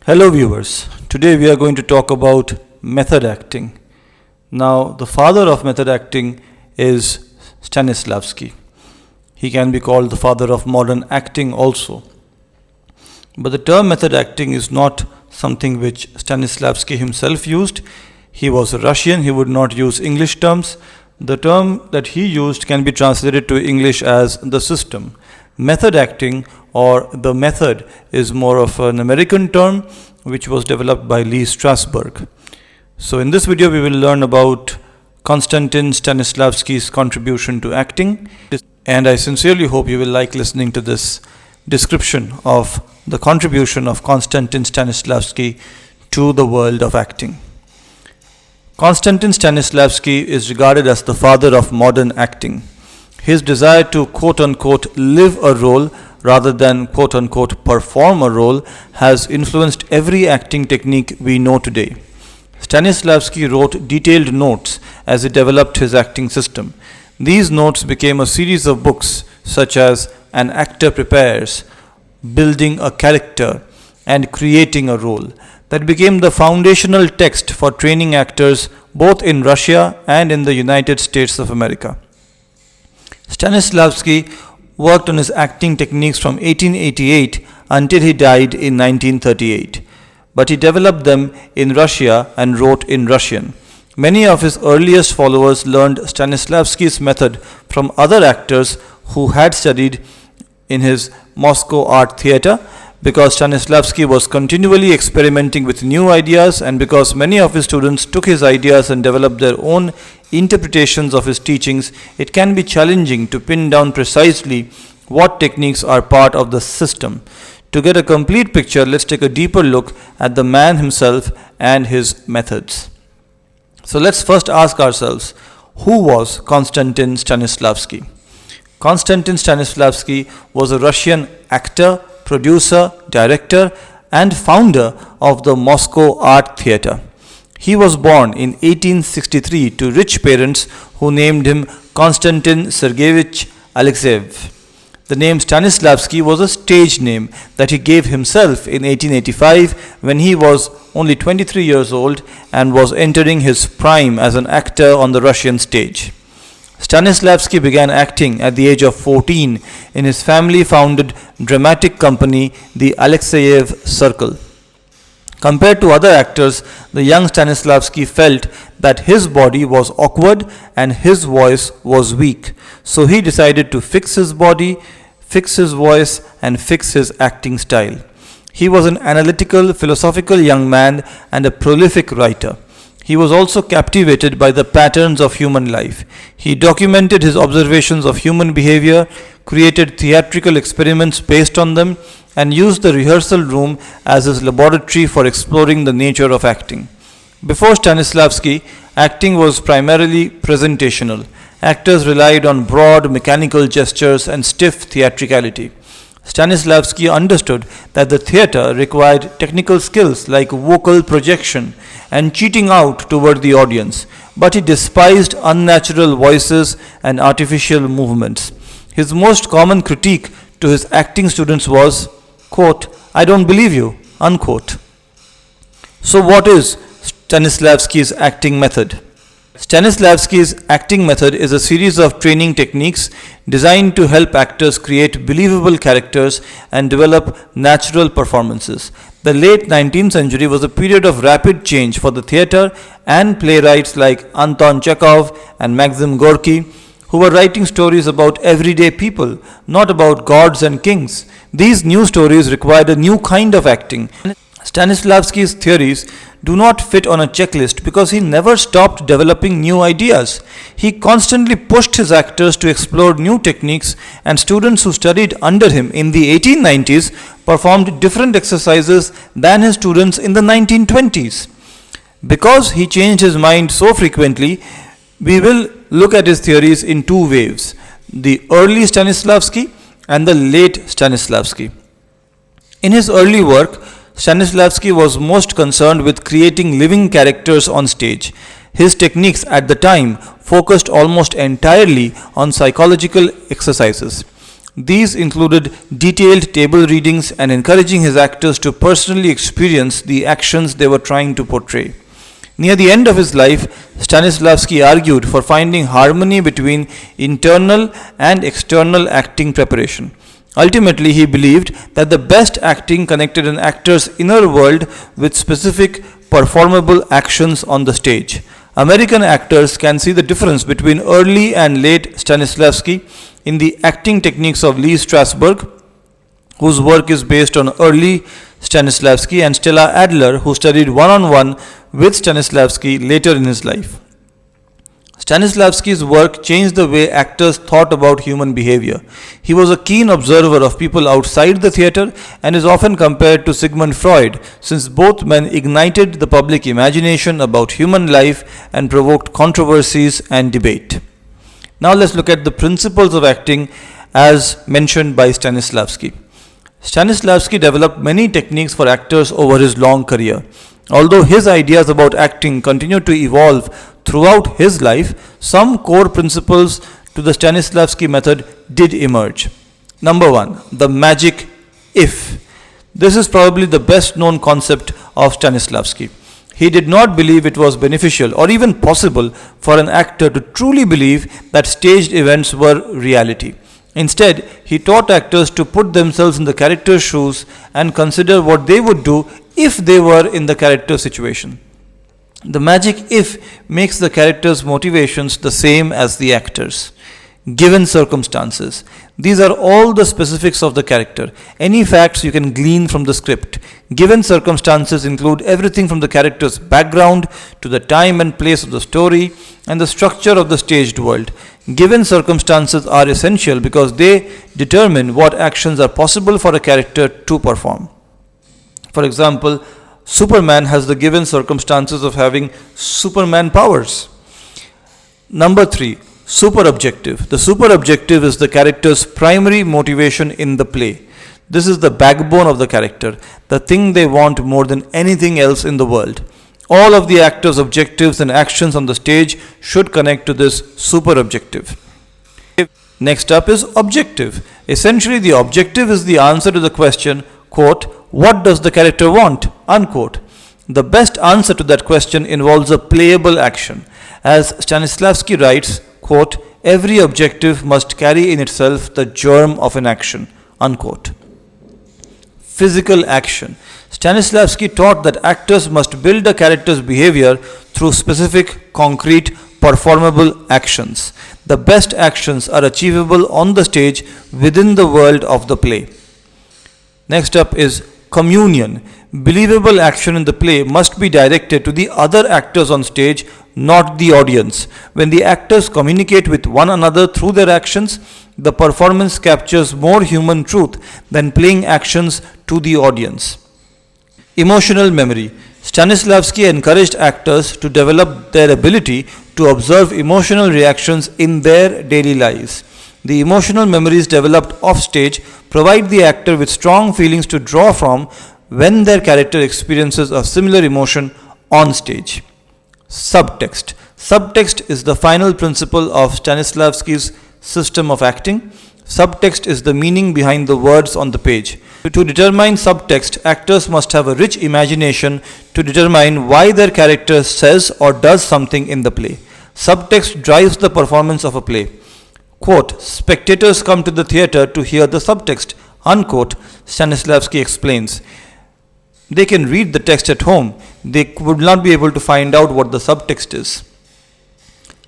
Hello viewers, today we are going to talk about method acting. Now the father of method acting is Stanislavski. He can be called the father of modern acting also. But the term method acting is not something which Stanislavski himself used. He was a Russian, he would not use English terms. The term that he used can be translated to English as the system. Method acting or the method is more of an American term which was developed by Lee Strasberg. So in this video we will learn about Konstantin Stanislavski's contribution to acting, and I sincerely hope you will like listening to this description of the contribution of Konstantin Stanislavski to the world of acting. Konstantin Stanislavski is regarded as the father of modern acting. His desire to quote-unquote live a role rather than quote-unquote perform a role has influenced every acting technique we know today. Stanislavski wrote detailed notes as he developed his acting system. These notes became a series of books such as An Actor Prepares, Building a Character, and Creating a Role that became the foundational text for training actors both in Russia and in the United States of America. Stanislavski worked on his acting techniques from 1888 until he died in 1938, but he developed them in Russia and wrote in Russian. Many of his earliest followers learned Stanislavski's method from other actors who had studied in his Moscow Art Theatre, because Stanislavski was continually experimenting with new ideas and because many of his students took his ideas and developed their own interpretations of his teachings. It can be challenging to pin down precisely what techniques are part of the system. To get a complete picture, let's take a deeper look at the man himself and his methods. So let's first ask ourselves, who was Konstantin Stanislavski? Konstantin Stanislavski was a Russian actor, producer, director, and founder of the Moscow Art Theatre. He was born in 1863 to rich parents who named him Konstantin Sergeyevich Alexeyev. The name Stanislavski was a stage name that he gave himself in 1885 when he was only 23 years old and was entering his prime as an actor on the Russian stage. Stanislavski began acting at the age of 14 in his family-founded dramatic company, the Alexeyev Circle. Compared to other actors, the young Stanislavski felt that his body was awkward and his voice was weak, so he decided to fix his body, fix his voice, and fix his acting style. He was an analytical, philosophical young man and a prolific writer. He was also captivated by the patterns of human life. He documented his observations of human behavior, created theatrical experiments based on them, and used the rehearsal room as his laboratory for exploring the nature of acting. Before Stanislavski, acting was primarily presentational. Actors relied on broad mechanical gestures and stiff theatricality. Stanislavski understood that the theatre required technical skills like vocal projection and cheating out toward the audience, but he despised unnatural voices and artificial movements. His most common critique to his acting students was, quote, "I don't believe you," unquote. So what is Stanislavski's acting method? Stanislavski's acting method is a series of training techniques designed to help actors create believable characters and develop natural performances. The late 19th century was a period of rapid change for the theatre, and playwrights like Anton Chekhov and Maxim Gorky, who were writing stories about everyday people, not about gods and kings. These new stories required a new kind of acting. Stanislavski's theories do not fit on a checklist because he never stopped developing new ideas. He constantly pushed his actors to explore new techniques, and students who studied under him in the 1890s performed different exercises than his students in the 1920s. Because he changed his mind so frequently, we will look at his theories in two waves: the early Stanislavski and the late Stanislavski. In his early work, Stanislavski was most concerned with creating living characters on stage. His techniques at the time focused almost entirely on psychological exercises. These included detailed table readings and encouraging his actors to personally experience the actions they were trying to portray. Near the end of his life, Stanislavski argued for finding harmony between internal and external acting preparation. Ultimately, he believed that the best acting connected an actor's inner world with specific performable actions on the stage. American actors can see the difference between early and late Stanislavski in the acting techniques of Lee Strasberg, whose work is based on early Stanislavski, and Stella Adler, who studied one-on-one with Stanislavski later in his life. Stanislavski's work changed the way actors thought about human behavior. He was a keen observer of people outside the theatre and is often compared to Sigmund Freud, since both men ignited the public imagination about human life and provoked controversies and debate. Now let's look at the principles of acting as mentioned by Stanislavski. Stanislavski developed many techniques for actors over his long career. Although his ideas about acting continued to evolve throughout his life, some core principles to the Stanislavski method did emerge. Number one, the magic if. This is probably the best known concept of Stanislavski. He did not believe it was beneficial or even possible for an actor to truly believe that staged events were reality. Instead, he taught actors to put themselves in the character's shoes and consider what they would do if they were in the character's situation. The magic if makes the character's motivations the same as the actor's. Given circumstances. These are all the specifics of the character. Any facts you can glean from the script. Given circumstances include everything from the character's background to the time and place of the story and the structure of the staged world. Given circumstances are essential because they determine what actions are possible for a character to perform. For example, Superman has the given circumstances of having Superman powers. Number 3. Super objective. The super objective is the character's primary motivation in the play. This is the backbone of the character, the thing they want more than anything else in the world. All of the actors' objectives and actions on the stage should connect to this super objective. Next up is objective. Essentially, the objective is the answer to the question, quote, what does the character want? Unquote. The best answer to that question involves a playable action. As Stanislavski writes, quote, every objective must carry in itself the germ of an action, unquote. Physical action. Stanislavski taught that actors must build a character's behavior through specific, concrete, performable actions. The best actions are achievable on the stage within the world of the play. Next up is communion. Believable action in the play must be directed to the other actors on stage, not the audience. When the actors communicate with one another through their actions, the performance captures more human truth than playing actions to the audience. Emotional memory. Stanislavski encouraged actors to develop their ability to observe emotional reactions in their daily lives. The emotional memories developed off stage provide the actor with strong feelings to draw from when their character experiences a similar emotion on stage. Subtext. Subtext is the final principle of Stanislavski's system of acting. Subtext is the meaning behind the words on the page. To determine subtext, actors must have a rich imagination to determine why their character says or does something in the play. Subtext drives the performance of a play. Quote, spectators come to the theatre to hear the subtext, unquote, Stanislavski explains. They can read the text at home. They would not be able to find out what the subtext is.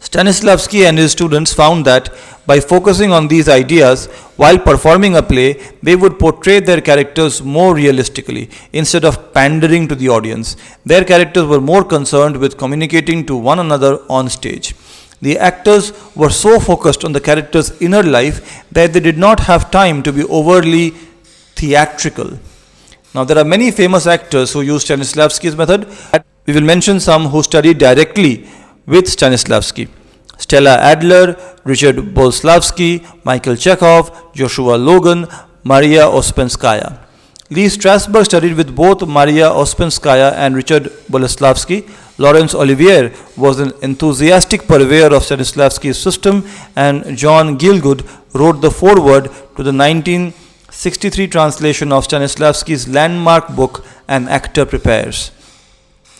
Stanislavski and his students found that by focusing on these ideas while performing a play, they would portray their characters more realistically instead of pandering to the audience. Their characters were more concerned with communicating to one another on stage. The actors were so focused on the character's inner life that they did not have time to be overly theatrical. Now, there are many famous actors who use Stanislavski's method. We will mention some who studied directly with Stanislavski. Stella Adler, Richard Boleslavsky, Michael Chekhov, Joshua Logan, Maria Ospenskaya. Lee Strasberg studied with both Maria Ospensky and Richard Boleslavsky. Laurence Olivier was an enthusiastic purveyor of Stanislavski's system, and John Gielgud wrote the foreword to the 1963 translation of Stanislavski's landmark book, An Actor Prepares.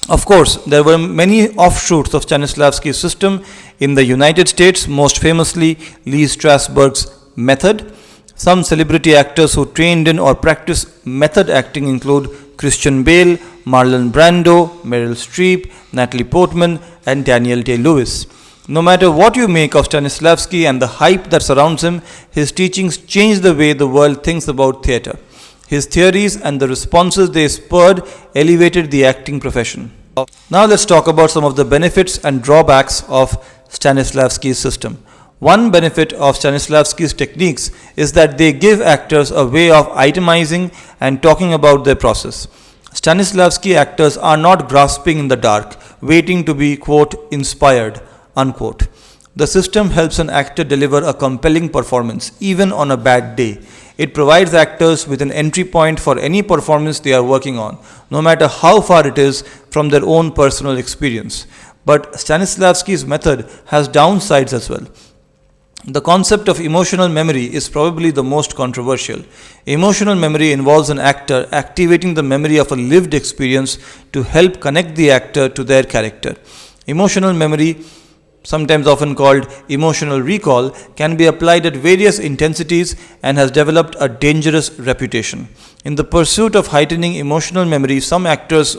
Of course, there were many offshoots of Stanislavski's system in the United States, most famously Lee Strasberg's method. Some celebrity actors who trained in or practiced method acting include Christian Bale, Marlon Brando, Meryl Streep, Natalie Portman, and Daniel Day-Lewis. No matter what you make of Stanislavski and the hype that surrounds him, his teachings changed the way the world thinks about theatre. His theories and the responses they spurred elevated the acting profession. Now let's talk about some of the benefits and drawbacks of Stanislavski's system. One benefit of Stanislavski's techniques is that they give actors a way of itemizing and talking about their process. Stanislavski actors are not grasping in the dark, waiting to be, quote, inspired, unquote. The system helps an actor deliver a compelling performance, even on a bad day. It provides actors with an entry point for any performance they are working on, no matter how far it is from their own personal experience. But Stanislavski's method has downsides as well. The concept of emotional memory is probably the most controversial. Emotional memory involves an actor activating the memory of a lived experience to help connect the actor to their character. Emotional memory, sometimes often called emotional recall, can be applied at various intensities and has developed a dangerous reputation. In the pursuit of heightening emotional memory, some actors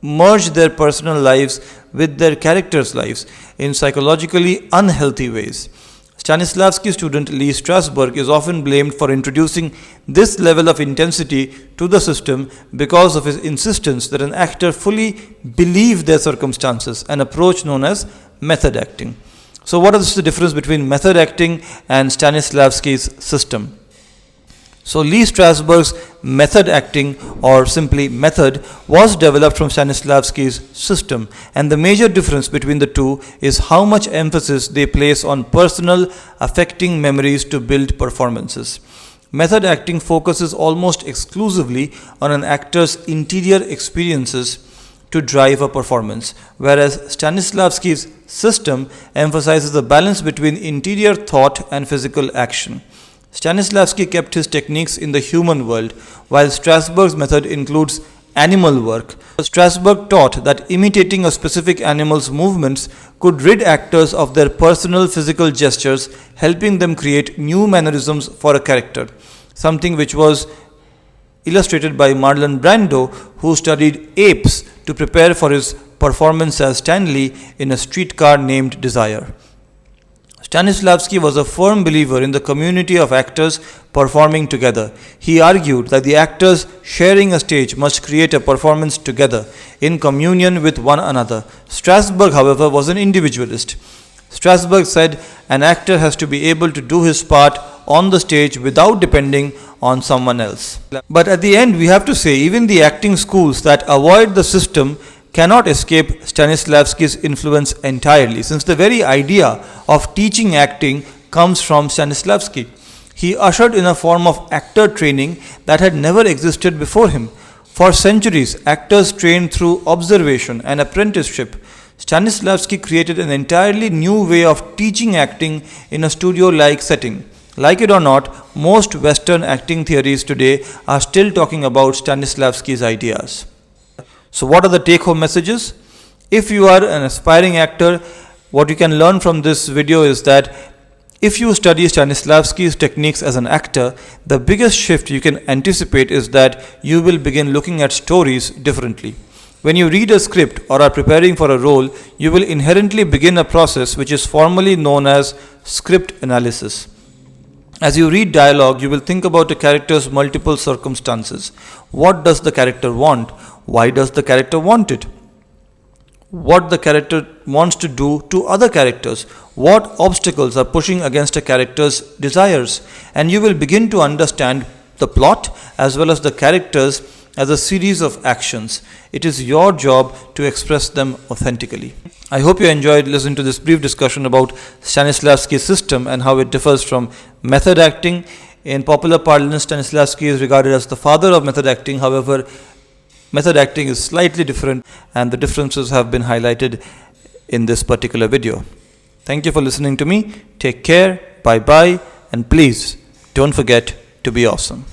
merge their personal lives with their characters' lives in psychologically unhealthy ways. Stanislavski student Lee Strasberg is often blamed for introducing this level of intensity to the system because of his insistence that an actor fully believe their circumstances, an approach known as method acting. So what is the difference between method acting and Stanislavski's system? So Lee Strasberg's method acting, or simply method, was developed from Stanislavski's system, and the major difference between the two is how much emphasis they place on personal, affecting memories to build performances. Method acting focuses almost exclusively on an actor's interior experiences to drive a performance, whereas Stanislavski's system emphasizes a balance between interior thought and physical action. Stanislavski kept his techniques in the human world, while Strasberg's method includes animal work. Strasberg taught that imitating a specific animal's movements could rid actors of their personal physical gestures, helping them create new mannerisms for a character, something which was illustrated by Marlon Brando, who studied apes to prepare for his performance as Stanley in A Streetcar Named Desire. Stanislavski was a firm believer in the community of actors performing together. He argued that the actors sharing a stage must create a performance together, in communion with one another. Strasberg, however, was an individualist. Strasberg said an actor has to be able to do his part on the stage without depending on someone else. But at the end, we have to say, even the acting schools that avoid the system cannot escape Stanislavski's influence entirely, since the very idea of teaching acting comes from Stanislavski. He ushered in a form of actor training that had never existed before him. For centuries, actors trained through observation and apprenticeship. Stanislavski created an entirely new way of teaching acting in a studio-like setting. Like it or not, most Western acting theories today are still talking about Stanislavski's ideas. So what are the take-home messages? If you are an aspiring actor, what you can learn from this video is that if you study Stanislavski's techniques as an actor, the biggest shift you can anticipate is that you will begin looking at stories differently. When you read a script or are preparing for a role, you will inherently begin a process which is formally known as script analysis. As you read dialogue, you will think about a character's multiple circumstances. What does the character want? Why does the character want it? What the character wants to do to other characters? What obstacles are pushing against a character's desires? And you will begin to understand the plot as well as the characters as a series of actions. It is your job to express them authentically. I hope you enjoyed listening to this brief discussion about Stanislavski's system and how it differs from method acting. In popular parlance, Stanislavski is regarded as the father of method acting. However, method acting is slightly different, and the differences have been highlighted in this particular video. Thank you for listening to me. Take care, bye bye, and please don't forget to be awesome.